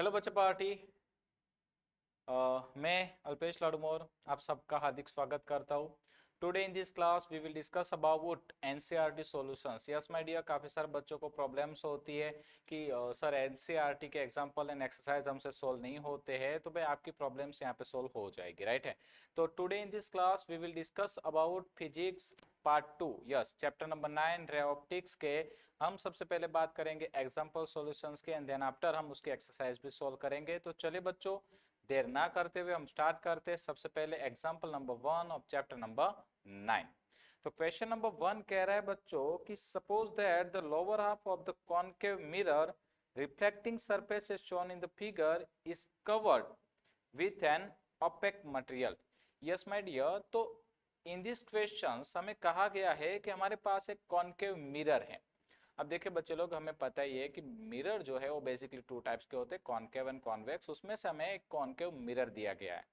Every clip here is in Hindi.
हेलो बच्चे पार्टी। मैं अल्पेश लाडूमोर आप सबका हार्दिक स्वागत करता हूँ। Today in this class we will discuss about NCERT solutions. Yes my dear, काफ़ी सारे बच्चों को प्रॉब्लम्स होती है कि सर एनसीईआरटी के एग्जांपल एंड एक्सरसाइज हमसे सोल्व नहीं होते हैं, तो भाई आपकी प्रॉब्लम्स यहाँ पे सोल्व हो जाएगी, राइट है। तो today in this class we will discuss about physics part 2, yes chapter number 9 ray optics के। हम सबसे पहले बात करेंगे एग्जाम्पल सॉल्यूशंस के एंड देन आफ्टर हम उसके एक्सरसाइज भी सोल्व करेंगे। तो चलिए बच्चों, देर ना करते हुए हम स्टार्ट करते हैं। सबसे पहले example number 1 of chapter number 9। तो क्वेश्चन नंबर 1 कह रहा है बच्चों कि suppose that the lower half of the concave mirror reflecting surface is shown in the figure is covered with an opaque material. Yes my dear, तो इन दिस क्वेश्चन हमें कहा गया है कि हमारे पास एक कॉन्केव मिरर है। अब देखिए बच्चे लोग, हमें पता ही है कि मिरर जो है वो बेसिकली टू टाइप्स के होते हैं, कॉन्केव एंड कॉन्वेक्स। उसमें से हमें एक कॉन्केव मिरर दिया गया है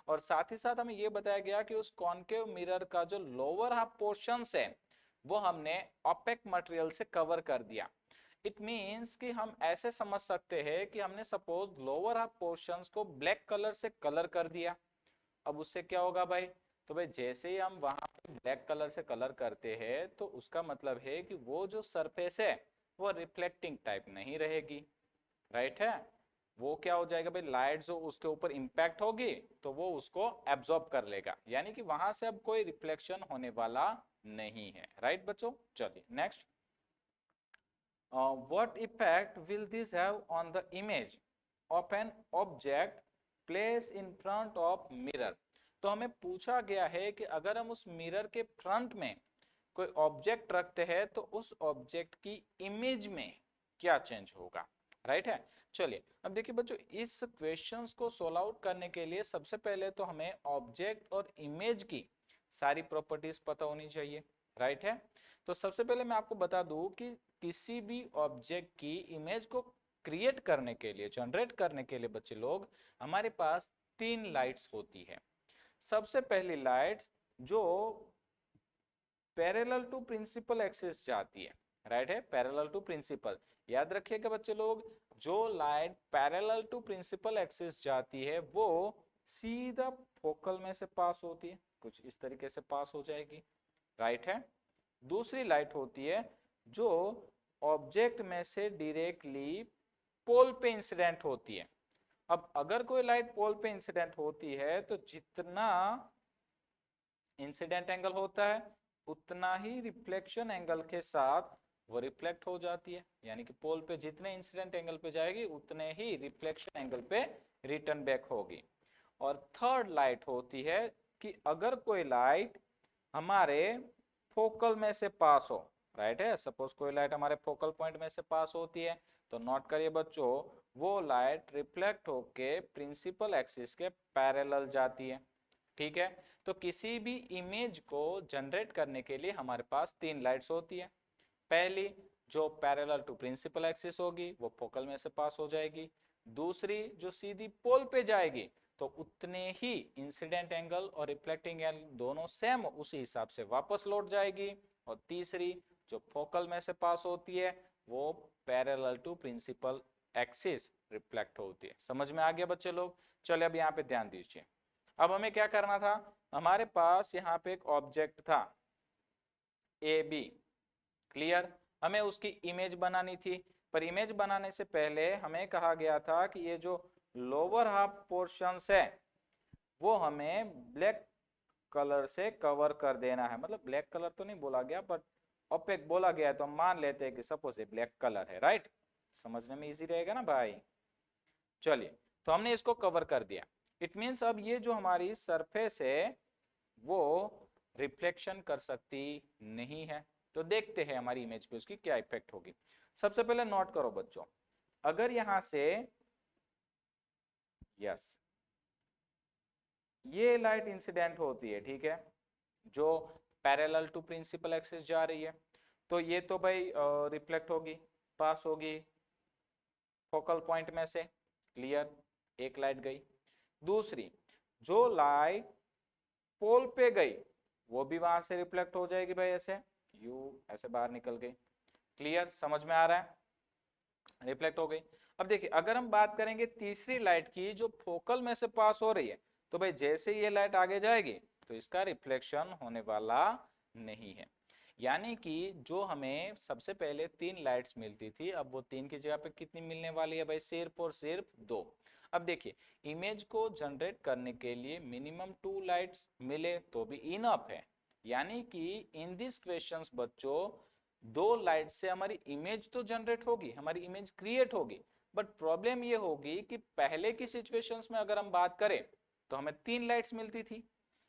और साथ ही साथ हमें ये बताया गया कि उस कॉन्केव मिरर का जो लोअर हाफ पोर्शन है वो हमने ओपेक मटेरियल से कवर कर दिया। इट मीन्स कि हम ऐसे समझ सकते हैं कि हमने सपोज लोअर हाफ पोर्शंस को ब्लैक कलर से कलर कर दिया। अब उससे क्या होगा भाई? तो भाई जैसे ही हम वहां पे ब्लैक कलर से कलर करते हैं तो उसका मतलब है कि वो जो सरफेस है वो रिफ्लेक्टिंग टाइप नहीं रहेगी, राइट है। वो क्या हो जाएगा भाई, लाइट जो उसके ऊपर इंपैक्ट होगी तो वो उसको एब्जॉर्ब कर लेगा, यानी कि वहां से अब कोई रिफ्लेक्शन होने वाला नहीं है, राइट बच्चों। चलिए next, what effect will this have on the image of an object placed in front of mirror? तो हमें पूछा गया है कि अगर हम उस मिरर के फ्रंट में कोई ऑब्जेक्ट रखते हैं तो उस ऑब्जेक्ट की इमेज में क्या चेंज होगा, राइट है। चलिए अब देखिए बच्चों, इस क्वेश्चंस को सोल्व आउट करने के लिए सबसे पहले तो हमें ऑब्जेक्ट और इमेज की सारी प्रॉपर्टीज पता होनी चाहिए, राइट है। तो सबसे पहले मैं आपको बता दूं कि किसी भी ऑब्जेक्ट की इमेज को क्रिएट करने के लिए, जनरेट करने के लिए बच्चे लोग, हमारे पास तीन लाइट्स होती है। सबसे पहली लाइट जो पैरेलल टू प्रिंसिपल एक्सिस जाती है, राइट है, पैरेलल टू प्रिंसिपल। याद रखिएगा बच्चे लोग, जो light parallel to principal axis जाती है वो सीधा फोकल में से पास होती है, कुछ इस तरीके से पास हो जाएगी, राइट है। दूसरी लाइट होती है जो ऑब्जेक्ट में से डायरेक्टली पोल पे इंसिडेंट होती है। अब अगर कोई लाइट पोल पे इंसिडेंट होती है तो जितना इंसिडेंट एंगल होता है उतना ही रिफ्लेक्शन एंगल के साथ वो रिफ्लेक्ट हो जाती है, यानी कि पोल पे जितने इंसिडेंट एंगल पे जाएगी उतने ही रिफ्लेक्शन एंगल पे रिटर्न बैक होगी। और थर्ड लाइट होती है कि अगर कोई लाइट हमारे फोकल में से पास हो, राइट है, सपोज कोई लाइट हमारे फोकल पॉइंट में से पास होती है तो नोट करिए बच्चों, वो लाइट रिफ्लेक्ट होके प्रिंसिपल एक्सिस के पैरेलल जाती है, ठीक है। तो किसी भी इमेज को जनरेट करने के लिए हमारे पास तीन लाइट्स होती है। पहली जो पैरेलल टू प्रिंसिपल एक्सिस होगी वो फोकल में से पास हो जाएगी। दूसरी जो सीधी पोल पे जाएगी तो उतने ही इंसिडेंट एंगल और रिफ्लेक्टिंग एंगल दोनों सेम उसी हिसाब से वापस लौट जाएगी। और तीसरी जो फोकल में से पास होती है वो parallel to principal axis reflect होती है। समझ में आ गया बच्चे लोग? चलिए अब यहाँ पे ध्यान दीजिए। अब हमें क्या करना था, हमारे पास यहाँ पे एक ऑब्जेक्ट था ए बी, क्लियर। हमें उसकी इमेज बनानी थी, पर इमेज बनाने से पहले हमें कहा गया था कि ये जो लोअर हाफ पोर्शंस है वो हमें ब्लैक कलर से कवर कर देना है। मतलब ब्लैक कलर तो नहीं बोला गया बट ओपेक बोला गया है, तो हम मान लेते हैं कि सपोज ये ब्लैक कलर है, राइट। समझने में इजी रहेगा ना भाई। चलिए, तो हमने इसको कवर कर दिया। इट मीन्स अब ये जो हमारी सरफेस है वो रिफ्लेक्शन कर सकती नहीं है। तो देखते हैं हमारी इमेज पे उसकी क्या इफेक्ट होगी। सबसे पहले नोट करो बच्चों, अगर यहां से यस ये लाइट इंसिडेंट होती है, ठीक है, जो पैरेलल टू प्रिंसिपल एक्सिस जा रही है, तो ये तो भाई रिफ्लेक्ट होगी, पास होगी फोकल पॉइंट में से, क्लियर, एक लाइट गई। दूसरी जो लाइट पोल पे गई वो भी वहां से रिफ्लेक्ट हो जाएगी भाई, ऐसे यू ऐसे बाहर निकल गई, क्लियर, समझ में आ रहा है, रिफ्लेक्ट हो गई। अब देखिए अगर हम बात करेंगे तीसरी लाइट की जो फोकल में से पास हो रही है, तो भाई जैसे ये लाइट आगे जाएगी तो इसका रिफ्लेक्शन होने वाला नहीं है। यानी कि जो हमें सबसे पहले 3 लाइट्स मिलती थी, अब वो 3 की जगह पे कितनी मिलने वाली है भाई, सिर्फ और सिर्फ 2। अब देखिए इमेज को जनरेट करने के लिए मिनिमम 2 लाइट्स मिले तो भी इनफ है। यानी कि इन दिस क्वेश्चंस बच्चों 2 लाइट से हमारी इमेज तो जनरेट होगी, हमारी इमेज क्रिएट होगी, बट प्रॉब्लम ये होगी कि पहले की सिचुएशंस में अगर हम बात करें तो हमें 3 लाइट्स मिलती थी,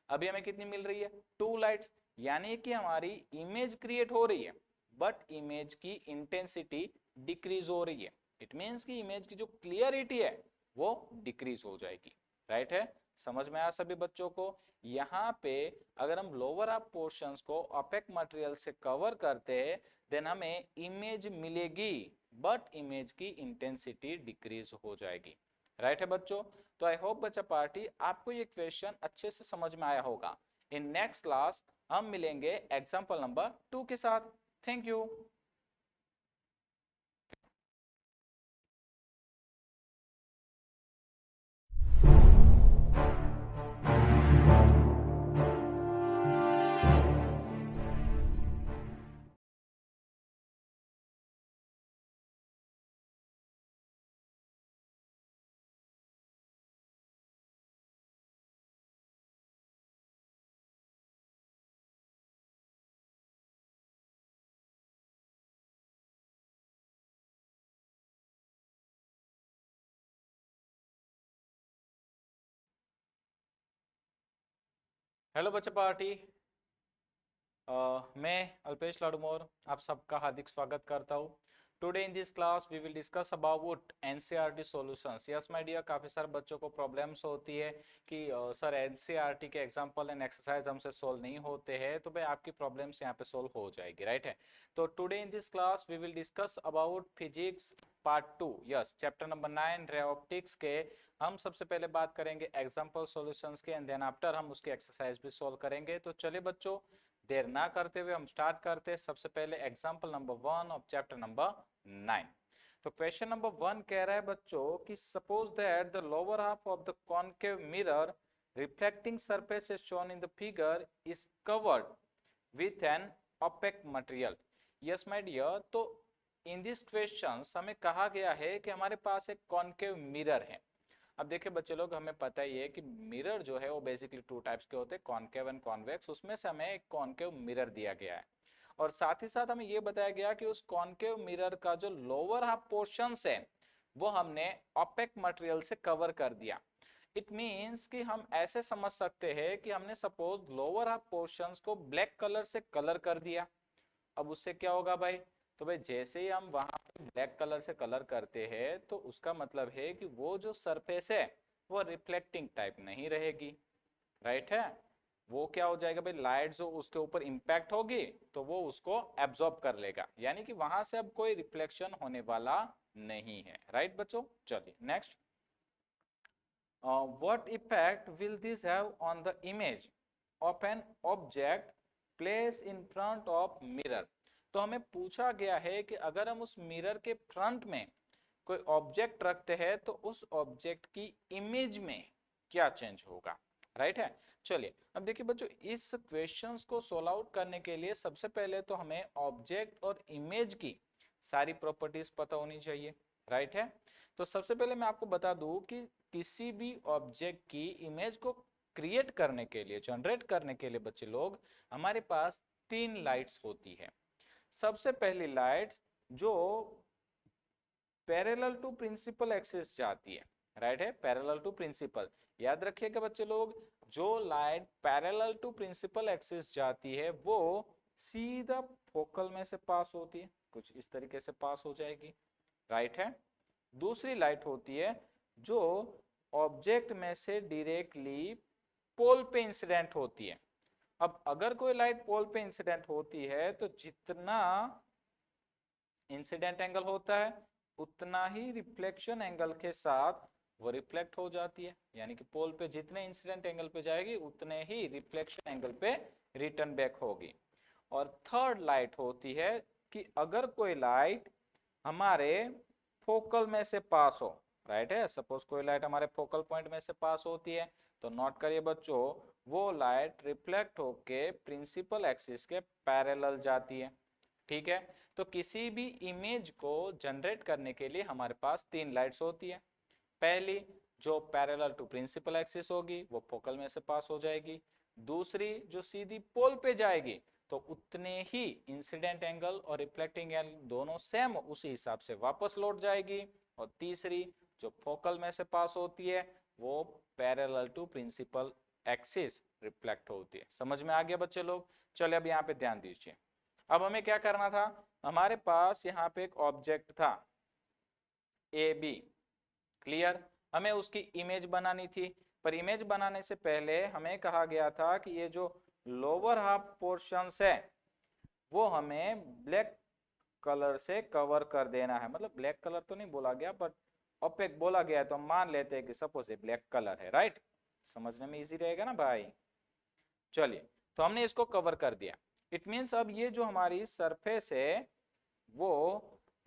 अभी हमें कितनी मिल रही है, 2 लाइट्स। यानी कि हमारी इमेज क्रिएट हो रही है बट इमेज की इंटेंसिटी डिक्रीज हो रही है। इट मीन्स कि इमेज की जो क्लियरिटी है वो डिक्रीज हो जाएगी। राइट है, समझ में आया सभी बच्चों को? यहाँ पे अगर हम लोअर हाफ पोर्शंस को ओपेक मटेरियल से कवर करते हैं देन हमें इमेज मिलेगी बट इमेज की इंटेंसिटी डिक्रीज हो जाएगी। राइट है बच्चों? तो आई होप बच्चा पार्टी आपको ये क्वेश्चन अच्छे से समझ में आया होगा। इन नेक्स्ट क्लास हम मिलेंगे एग्जाम्पल नंबर 2 के साथ। Thank you. हेलो बच्चा पार्टी, मैं अल्पेश लाडूमोर आप सबका हार्दिक स्वागत करता हूँ। Today in this class we will discuss about NCERT solutions. Yes my dear, काफी सारे बच्चों को प्रॉब्लम्स होती है कि सर एनसीईआरटी के एग्जांपल एंड एक्सरसाइज हमसे सोल्व नहीं होते हैं, तो भाई आपकी प्रॉब्लम्स यहाँ पे सोल्व हो जाएगी। राइट है, तो today in this class we will discuss about physics part 2, yes chapter number 9 ray optics के हम सबसे पहले बात करेंगे एग्जाम्पल सॉल्यूशंस के एंड देन आफ्टर हम उसके एक्सरसाइज भी सोल्व करेंगे। तो चलिए बच्चों देर ना करते हुए हम स्टार्ट करते हैं। सबसे पहले example number 1 of chapter number 9। तो क्वेश्चन नंबर 1 कह रहा है बच्चों कि suppose that the lower half of the concave mirror reflecting surface is shown in the figure is covered with an opaque material. Yes my dear, तो इन दिस क्वेश्चन हमें कहा गया है कि हमारे पास एक कॉन्केव मिरर है। अब देखिए बच्चे लोग, हमें पता ही है कि मिरर जो है वो बेसिकली 2 टाइप्स के होते हैं, कॉन्केव एंड कॉन्वेक्स। उसमें से हमें एक कॉन्केव मिरर दिया गया है और साथ ही साथ हमें ये बताया गया कि उस कॉन्केव मिरर का जो लोअर हाफ पोर्शन है वो हमने ओपेक मटेरियल से कवर कर दिया। इट मीन्स कि हम ऐसे समझ सकते हैं कि हमने सपोज लोअर हाफ पोर्शंस को ब्लैक कलर से कलर कर दिया। अब उससे क्या होगा भाई, तो भाई जैसे ही हम वहां पे ब्लैक कलर से कलर करते हैं तो उसका मतलब है कि वो जो सरफेस है वो रिफ्लेक्टिंग टाइप नहीं रहेगी। राइट है, वो क्या हो जाएगा भाई, लाइट जो उसके ऊपर इंपैक्ट होगी तो वो उसको एब्जॉर्ब कर लेगा, यानी कि वहां से अब कोई रिफ्लेक्शन होने वाला नहीं है। राइट बच्चों, चलिए next. what effect will this have on the image of an object placed in front of mirror? तो हमें पूछा गया है कि अगर हम उस मिरर के फ्रंट में कोई ऑब्जेक्ट रखते हैं तो उस ऑब्जेक्ट की इमेज में क्या चेंज होगा। राइट है, चलिए अब देखिए बच्चों, इस क्वेश्चंस को सोल्व आउट करने के लिए सबसे पहले तो हमें ऑब्जेक्ट और इमेज की सारी प्रॉपर्टीज पता होनी चाहिए। राइट है, तो सबसे पहले मैं आपको बता दूं कि किसी भी ऑब्जेक्ट की इमेज को क्रिएट करने के लिए, जनरेट करने के लिए बच्चे लोग हमारे पास 3 लाइट्स होती है। सबसे पहली लाइट जो पैरेलल टू प्रिंसिपल एक्सिस जाती है। राइट है, पैरेलल टू प्रिंसिपल, याद रखिएगा बच्चे लोग, जो light parallel to principal axis जाती है वो सीधा फोकल में से पास होती है, कुछ इस तरीके से पास हो जाएगी। राइट है, दूसरी लाइट होती है जो ऑब्जेक्ट में से डायरेक्टली पोल पे इंसिडेंट होती है। अब अगर कोई लाइट पोल पे इंसिडेंट होती है तो जितना इंसिडेंट एंगल होता है उतना ही रिफ्लेक्शन एंगल के साथ वो रिफ्लेक्ट हो जाती है, यानी कि पोल पे जितने इंसिडेंट एंगल पे जाएगी उतने ही रिफ्लेक्शन एंगल पे रिटर्न बैक होगी। और थर्ड लाइट होती है कि अगर कोई लाइट हमारे फोकल में से पास हो, राइट है। सपोज कोई लाइट हमारे फोकल पॉइंट में से पास होती है, तो नोट करिए बच्चों, वो लाइट रिफ्लेक्ट होके प्रिंसिपल एक्सिस के पैरेलल जाती है, ठीक है। तो किसी भी इमेज को जनरेट करने के लिए हमारे पास तीन लाइट्स होती है। पहली जो पैरेलल टू प्रिंसिपल एक्सिस होगी वो फोकल में से पास हो जाएगी। दूसरी जो सीधी पोल पे जाएगी तो उतने ही इंसिडेंट एंगल और रिफ्लेक्टिंग एंगल दोनों सेम उसी हिसाब से वापस लौट जाएगी। और तीसरी जो फोकल में से पास होती है वो parallel to principal axis reflect होती है। समझ में आ गया बच्चे लोग? चलिए अब यहाँ पे ध्यान दीजिए। अब हमें क्या करना था, हमारे पास यहाँ पे एक ऑब्जेक्ट था ए बी, क्लियर। हमें उसकी इमेज बनानी थी, पर इमेज बनाने से पहले हमें कहा गया था कि ये जो लोअर हाफ पोर्शंस है वो हमें ब्लैक कलर से कवर कर देना है। मतलब ब्लैक कलर तो नहीं बोला गया, बट ओपेक बोला गया है, तो हम मान लेते हैं कि सपोज ये ब्लैक कलर है, राइट। समझने में इजी रहेगा ना भाई? चलिए, तो हमने इसको कवर कर दिया। इट मीन्स अब ये जो हमारी सरफेस है वो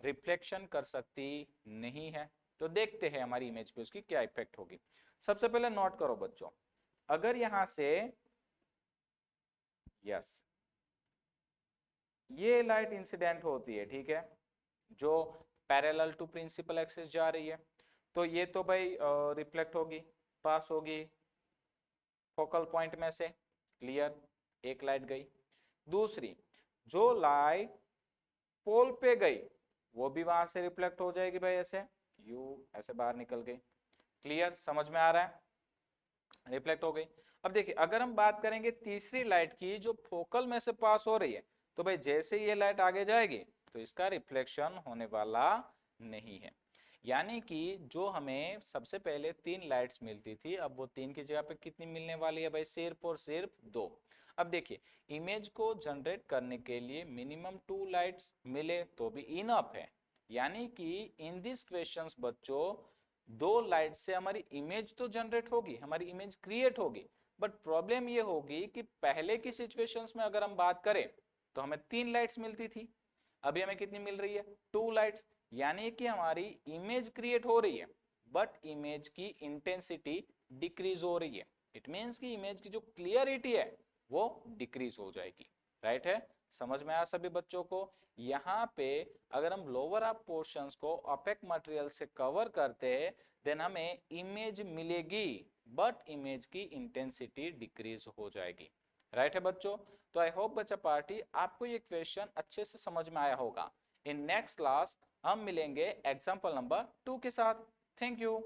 रिफ्लेक्शन कर सकती नहीं है। तो देखते हैं हमारी इमेज पे उसकी क्या इफेक्ट होगी। सबसे पहले नोट करो बच्चों, अगर यहां से यस ये लाइट इंसिडेंट होती है, ठीक है, जो पैरेलल टू प्रिंसिपल एक्सिस जा रही है, तो ये तो भाई रिफ्लेक्ट होगी, पास होगी फोकल पॉइंट में से, क्लियर, एक लाइट गई। दूसरी जो लाइट पोल पे गई वो भी वहां से रिफ्लेक्ट हो जाएगी भाई, ऐसे यू ऐसे बाहर निकल गई, क्लियर, समझ में आ रहा है, रिफ्लेक्ट हो गई। अब देखिए अगर हम बात करेंगे तीसरी लाइट की जो फोकल में से पास हो रही है, तो भाई जैसे ये लाइट आगे जाएगी तो इसका रिफ्लेक्शन होने वाला नहीं है। यानी कि जो हमें सबसे पहले तीन लाइट्स मिलती थी, अब वो तीन की जगह पे कितनी मिलने वाली है भाई? सिर्फ और सिर्फ दो। अब देखिए इमेज को जनरेट करने के लिए मिनिमम 2 लाइट्स मिले तो भी इनफ है। यानी कि इन दिस क्वेश्चंस बच्चों 2 लाइट से हमारी इमेज तो जनरेट होगी, हमारी इमेज क्रिएट होगी, बट प्रॉब्लम ये होगी कि पहले की सिचुएशंस में अगर हम बात करें तो हमें 3 लाइट्स मिलती थी, अभी हमें कितनी मिल रही है? 2 लाइट्स। यानी कि हमारी इमेज क्रिएट हो रही है बट इमेज की इंटेंसिटी डिक्रीज हो रही है। इट मीन्स कि इमेज की जो क्लियरिटी है वो डिक्रीज हो जाएगी, राइट है। समझ में आया सभी बच्चों को? यहाँ पे अगर हम लोअर हाफ पोर्शंस को ओपेक मटेरियल से कवर करते हैं देन हमें इमेज मिलेगी बट इमेज की इंटेंसिटी डिक्रीज हो जाएगी, राइट है बच्चों। तो आई होप बच्चा पार्टी आपको ये क्वेश्चन अच्छे से समझ में आया होगा। इन नेक्स्ट क्लास हम मिलेंगे एग्जाम्पल नंबर 2 के साथ। Thank you.